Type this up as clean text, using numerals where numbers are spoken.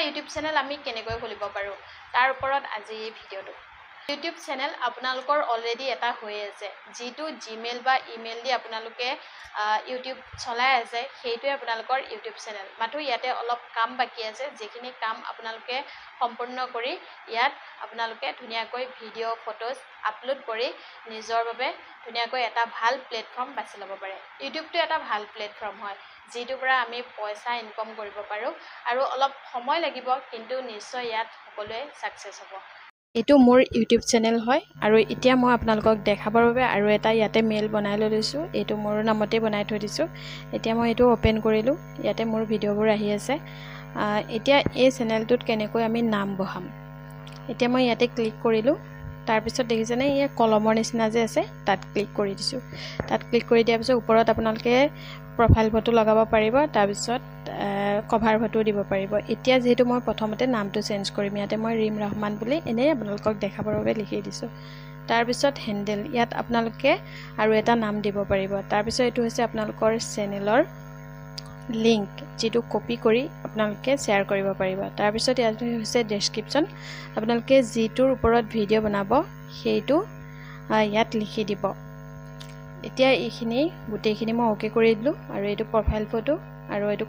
YouTube channel আমি কেনেকৈ খুলিব পাৰোঁ তাৰ ওপৰত আজি এই ভিডিঅ'টো। ইউটিউব চেনেল আপোনালোকৰ অলৰেডি এটা হৈ আছে, যিটো জিমেইল বা ইমেইল দি আপোনালোকে ইউটিউব চলাই আছে, সেইটোৱে আপোনালোকৰ ইউটিউব চেনেল। মাথো ইয়াতে অলপ কাম বাকী আছে, যিখিনি কাম আপোনালোকে সম্পূৰ্ণ কৰি ইয়াত আপোনালোকে ধুনীয়াকৈ ভিডিঅ' ফটোজ আপলোড কৰি নিজৰ বাবে ধুনীয়াকৈ এটা ভাল প্লেটফৰ্ম বাছি ল'ব পাৰে। ইউটিউবটো এটা ভাল প্লেটফৰ্ম হয়, যিটোৰ পৰা আমি পইচা ইনকম কৰিব পাৰোঁ আৰু অলপ সময় লাগিব, কিন্তু নিশ্চয় ইয়াত সকলোৱে ছাকচেছ হ'ব। এইটো মোৰ ইউটিউব চেনেল হয় আৰু এতিয়া মই আপোনালোকক দেখাবৰ বাবে আৰু এটা ইয়াতে মেইল বনাই লৈ লৈছোঁ। এইটো মোৰ নামতেই বনাই থৈ দিছোঁ। এতিয়া মই এইটো অ'পেন কৰিলোঁ, ইয়াতে মোৰ ভিডিঅ'বোৰ আহি আছে। এতিয়া এই চেনেলটোত কেনেকৈ আমি নাম বহাম, এতিয়া মই ইয়াতে ক্লিক কৰিলোঁ। তাৰপিছত দেখিছেনে এই কলমৰ নিচিনা যে আছে, তাত ক্লিক কৰি দিছোঁ। তাত ক্লিক কৰি দিয়াৰ পিছত ওপৰত আপোনালোকে প্ৰফাইল ফটো লগাব পাৰিব, তাৰপিছত কভাৰ ফটো দিব পাৰিব। এতিয়া যিহেতু মই প্ৰথমতে নামটো চেঞ্জ কৰিম, ইয়াতে মই ৰীম ৰহমান বুলি এনেই আপোনালোকক দেখাবৰ বাবে লিখি দিছোঁ। তাৰপিছত হেণ্ডেল, ইয়াত আপোনালোকে আৰু এটা নাম দিব পাৰিব। তাৰপিছত এইটো হৈছে আপোনালোকৰ চেনেলৰ লিংক, যিটো কপি কৰি আপোনালোকে শ্বেয়াৰ কৰিব পাৰিব। তাৰপিছত ইয়াত হৈছে ডেছক্ৰিপশ্যন, আপোনালোকে যিটোৰ ওপৰত ভিডিঅ' বনাব সেইটো ইয়াত লিখি দিব। এতিয়া এইখিনি গোটেইখিনি মই অ'কে কৰি দিলোঁ আৰু এইটো প্ৰফাইল ফটো আৰু এইটো